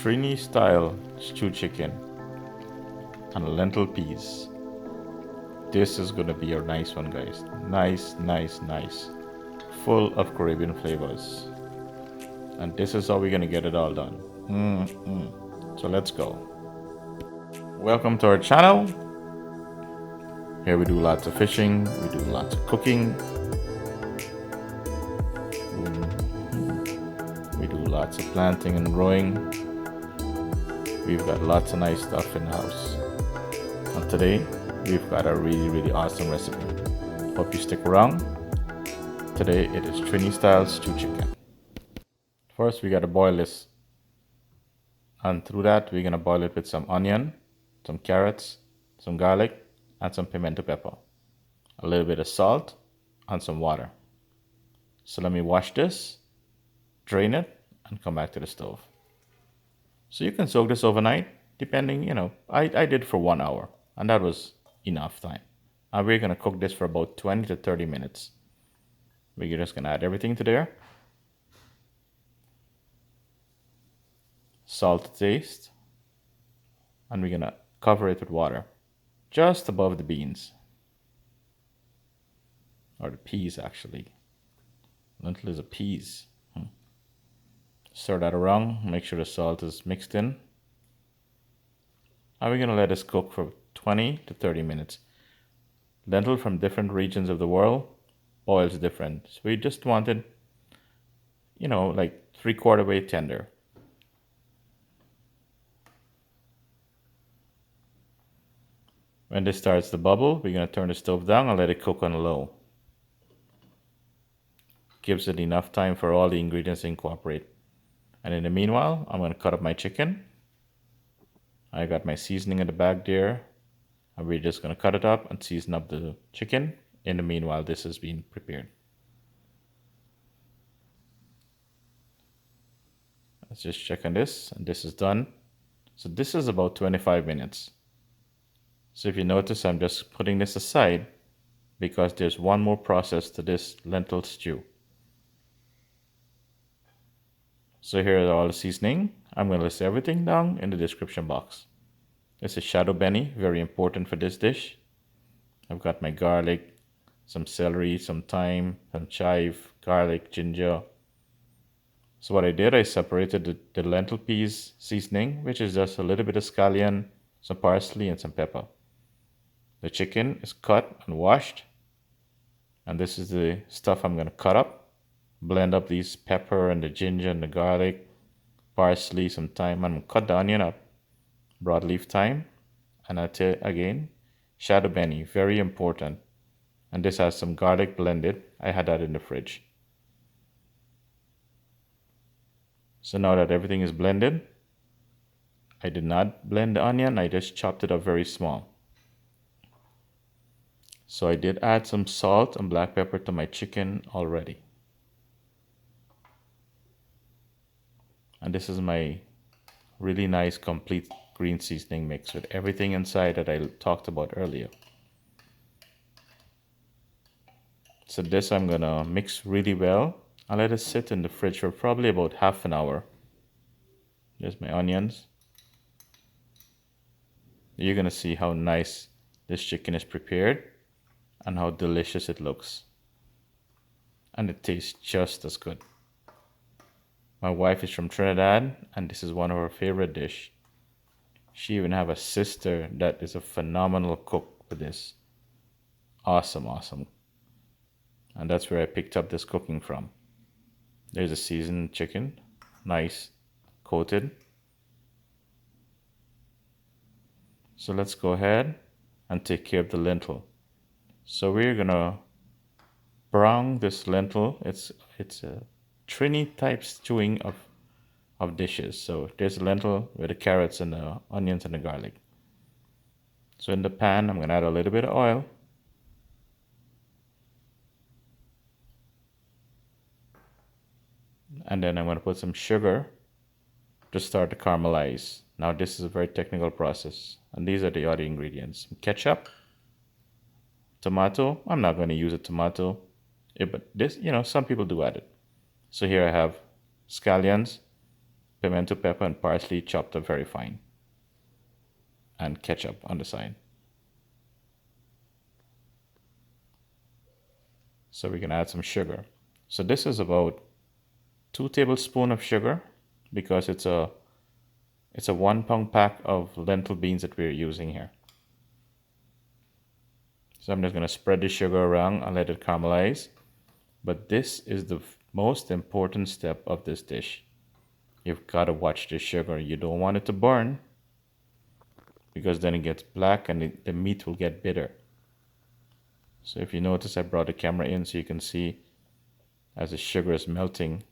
Trini style stew chicken and lentil peas. This is gonna be a nice one, guys. Nice, nice, nice. Full of Caribbean flavors. And this is how we're gonna get it all done. So let's go. Welcome to our channel. Here we do lots of fishing, we do lots of cooking. We do lots of planting and growing. We've got lots of nice stuff in the house. And today, we've got a really awesome recipe. Hope you stick around. Today, it is Trini style stew chicken. First, we gotta boil this. And through that, we're gonna boil it with some onion, some carrots, some garlic, and some pimento pepper. A little bit of salt, and some water. So let me wash this, drain it, and come back to the stove. So you can soak this overnight, depending, I did for 1 hour, and that was enough time. And we're gonna cook this for about 20 to 30 minutes. We're just gonna add everything to there. Salt to taste. And we're gonna cover it with water, just above the beans. Or the peas, actually. Lentil is a peas. Stir that around, make sure the salt is mixed in. And we're gonna let this cook for 20 to 30 minutes. Lentil from different regions of the world boils different. So we just want it, like 3/4 way tender. When this starts to bubble, we're gonna turn the stove down and let it cook on low. Gives it enough time for all the ingredients to incorporate. And in the meanwhile, I'm going to cut up my chicken. I got my seasoning in the bag there. And we're just going to cut it up and season up the chicken. In the meanwhile, this is being prepared. Let's just check on this. And this is done. So this is about 25 minutes. So if you notice, I'm just putting this aside because there's one more process to this lentil stew. So here are all the seasoning. I'm going to list everything down in the description box. This is SHADO BENI, very important for this dish. I've got my garlic, some celery, some thyme, some chive, garlic, ginger. So what I did, I separated the lentil peas seasoning, which is just a little bit of scallion, some parsley, and some pepper. The chicken is cut and washed. And this is the stuff I'm going to cut up. Blend up these pepper and the ginger and the garlic, parsley, some thyme, and cut the onion up. Broadleaf thyme, and I tell you again, SHADO BENI, very important. And this has some garlic blended. I had that in the fridge. So now that everything is blended, I did not blend the onion, I just chopped it up very small. So I did add some salt and black pepper to my chicken already. And this is my really nice complete green seasoning mix with everything inside that I talked about earlier. So this I'm gonna mix really well and let it sit in the fridge for probably about half an hour. There's my onions. You're gonna see how nice this chicken is prepared and how delicious it looks. And it tastes just as good. My wife is from Trinidad, and this is one of her favorite dish. She even have a sister that is a phenomenal cook for this. Awesome. And that's where I picked up this cooking from. There's a seasoned chicken, nice, coated. So let's go ahead and take care of the lentil. So we're gonna brown this lentil. It's a Trini type stewing of dishes. So there's a lentil with the carrots and the onions and the garlic. So in the pan, I'm gonna add a little bit of oil. And then I'm gonna put some sugar to start to caramelize. Now this is a very technical process. And these are the other ingredients. Some ketchup, tomato. I'm not gonna use a tomato. But this, some people do add it. So here I have scallions, pimento pepper and parsley chopped up very fine, and ketchup on the side. So we can add some sugar. So this is about 2 tablespoons of sugar, because it's a 1 pound pack of lentil beans that we're using here. So I'm just going to spread the sugar around and let it caramelize. But this is the most important step of this dish. You've got to watch the sugar. You don't want it to burn, because then it gets black and the meat will get bitter. So if you notice, I brought the camera in so you can see as the sugar is melting.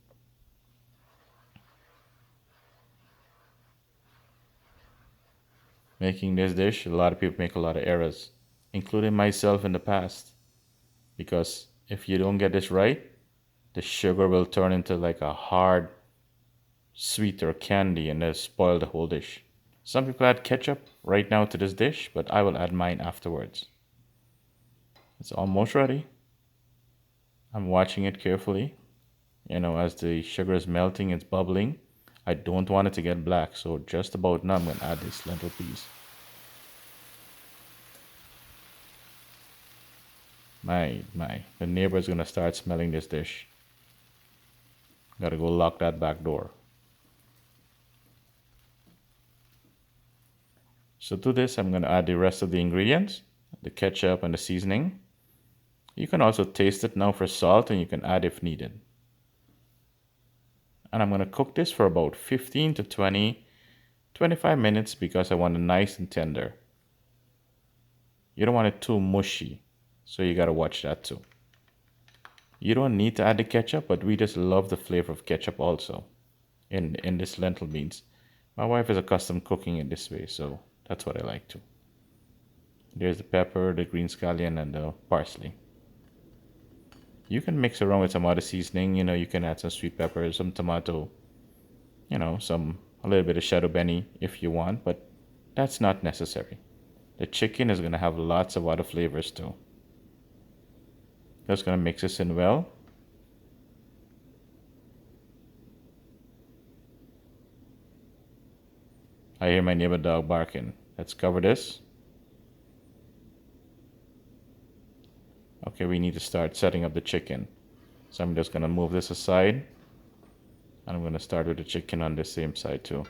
Making this dish, a lot of people make a lot of errors, including myself in the past. Because if you don't get this right, the sugar will turn into like a hard sweet or candy and then spoil the whole dish. Some people add ketchup right now to this dish, but I will add mine afterwards. It's almost ready. I'm watching it carefully. You know, as the sugar is melting, it's bubbling. I don't want it to get black, so just about now I'm going to add this lentil peas. My, the neighbor's going to start smelling this dish. Got to go lock that back door. So to this, I'm going to add the rest of the ingredients, the ketchup and the seasoning. You can also taste it now for salt, and you can add if needed. And I'm going to cook this for about 15 to 25 minutes, because I want it nice and tender. You don't want it too mushy, so you got to watch that too. You don't need to add the ketchup, but we just love the flavor of ketchup also in this lentil beans. My wife is accustomed cooking it this way, so that's what I like too. There's the pepper, the green scallion, and the parsley. You can mix around with some other seasoning. You know, you can add some sweet pepper, some tomato, you know, a little bit of SHADO BENI if you want, but that's not necessary. The chicken is going to have lots of other flavors too. Just going to mix this in well. I hear my neighbor dog barking. Let's cover this. Okay, we need to start setting up the chicken. So I'm just going to move this aside. And I'm going to start with the chicken on the same side too.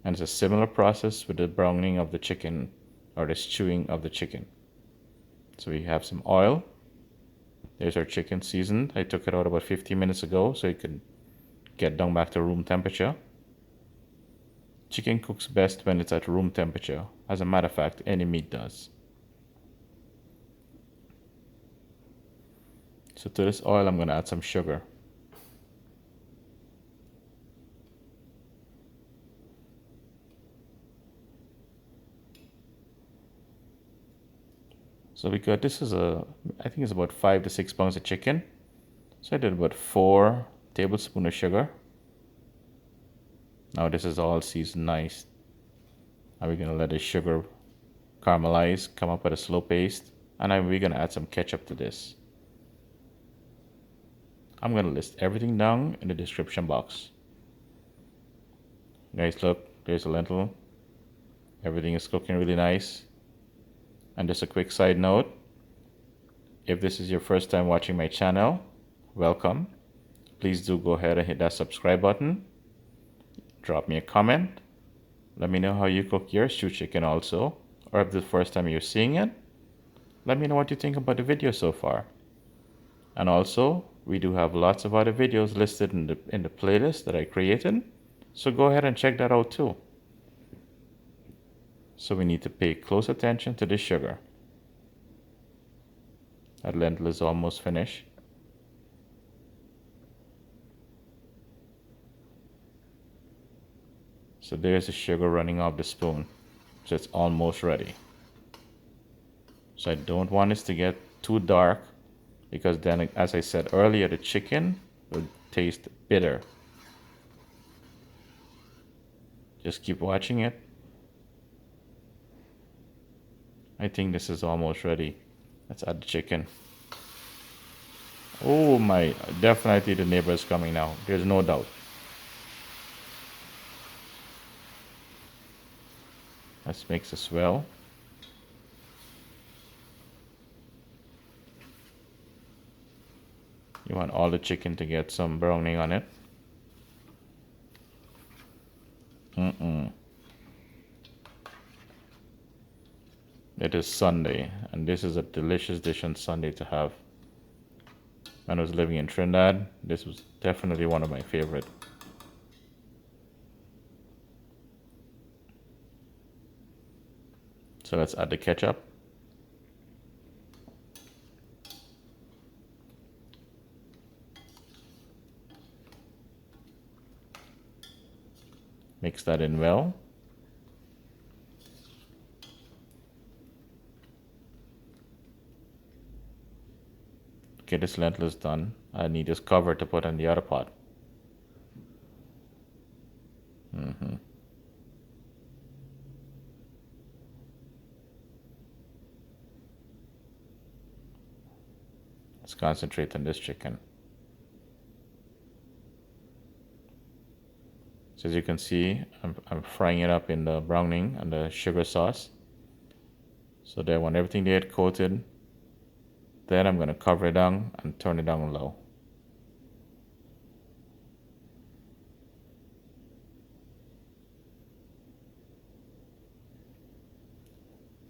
And it's a similar process with the browning of the chicken, or the stewing of the chicken. So we have some oil. There's our chicken seasoned. I took it out about 15 minutes ago so it could get down back to room temperature. Chicken cooks best when it's at room temperature. As a matter of fact, any meat does. So to this oil, I'm going to add some sugar. So because this is I think it's about 5 to 6 pounds of chicken. So I did about 4 tablespoons of sugar. Now this is all seasoned nice. Now we're going to let the sugar caramelize, come up at a slow pace. And then we're going to add some ketchup to this. I'm going to list everything down in the description box. Guys, look, there's a lentil. Everything is cooking really nice. And just a quick side note, if this is your first time watching my channel, welcome. Please do go ahead and hit that subscribe button. Drop me a comment. Let me know how you cook your stew chicken also, or if this is the first time you're seeing it. Let me know what you think about the video so far. And also, we do have lots of other videos listed in the playlist that I created, so go ahead and check that out too. So we need to pay close attention to the sugar. That lentil is almost finished. So there's the sugar running off the spoon. So it's almost ready. So I don't want this to get too dark, because then, as I said earlier, the chicken will taste bitter. Just keep watching it. I think this is almost ready. Let's add the chicken. Oh my, definitely the neighbor is coming now. There's no doubt. Let's mix this well. You want all the chicken to get some browning on it. It is Sunday, and this is a delicious dish on Sunday to have. When I was living in Trinidad, this was definitely one of my favorite. So let's add the ketchup. Mix that in well. Okay, this lentil is done. I need this cover to put in the other pot. Let's concentrate on this chicken. So as you can see, I'm frying it up in the browning and the sugar sauce. So that when everything get coated, then I'm going to cover it down and turn it down low.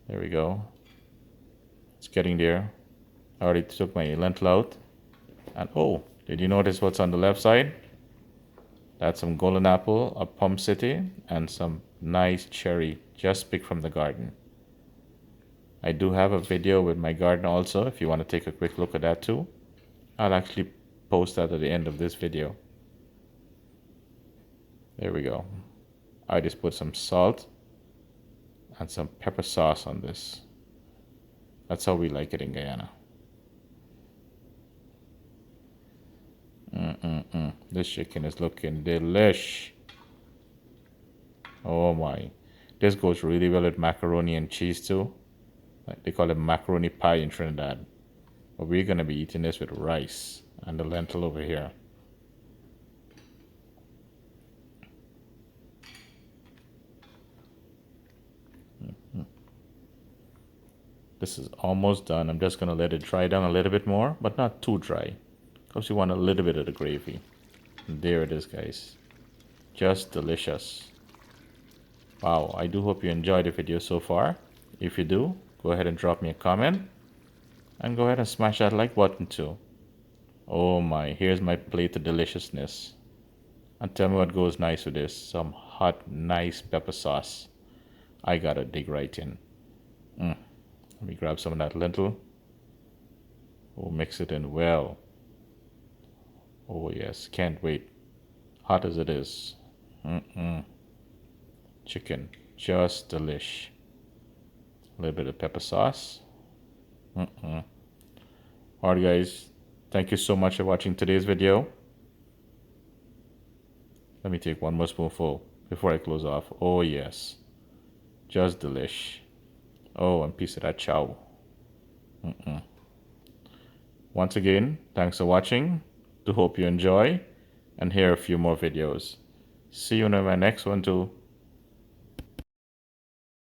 There we go. It's getting there. I already took my lentil out. And oh, did you notice what's on the left side? That's some golden apple, a Plum City, and some nice cherry just picked from the garden. I do have a video with my garden also, if you want to take a quick look at that too. I'll actually post that at the end of this video. There we go. I just put some salt and some pepper sauce on this. That's how we like it in Guyana. This chicken is looking delish. Oh my. This goes really well with macaroni and cheese too. They call it macaroni pie in Trinidad. But we're going to be eating this with rice and the lentil over here. This is almost done. I'm just going to let it dry down a little bit more, but not too dry, because you want a little bit of the gravy. And there it is, guys. Just delicious. Wow, I do hope you enjoyed the video so far. If you do, go ahead and drop me a comment. And go ahead and smash that like button too. Oh my, here's my plate of deliciousness. And tell me what goes nice with this. Some hot, nice pepper sauce. I gotta dig right in. Let me grab some of that lentil. Oh, mix it in well. Oh yes, can't wait. Hot as it is. Chicken, just delish. A little bit of pepper sauce. Alright guys, thank you so much for watching today's video. Let me take one more spoonful before I close off. Oh yes, just delish. Oh, and piece of that chow. Once again, thanks for watching. Do hope you enjoy, and here are a few more videos. See you in my next one too.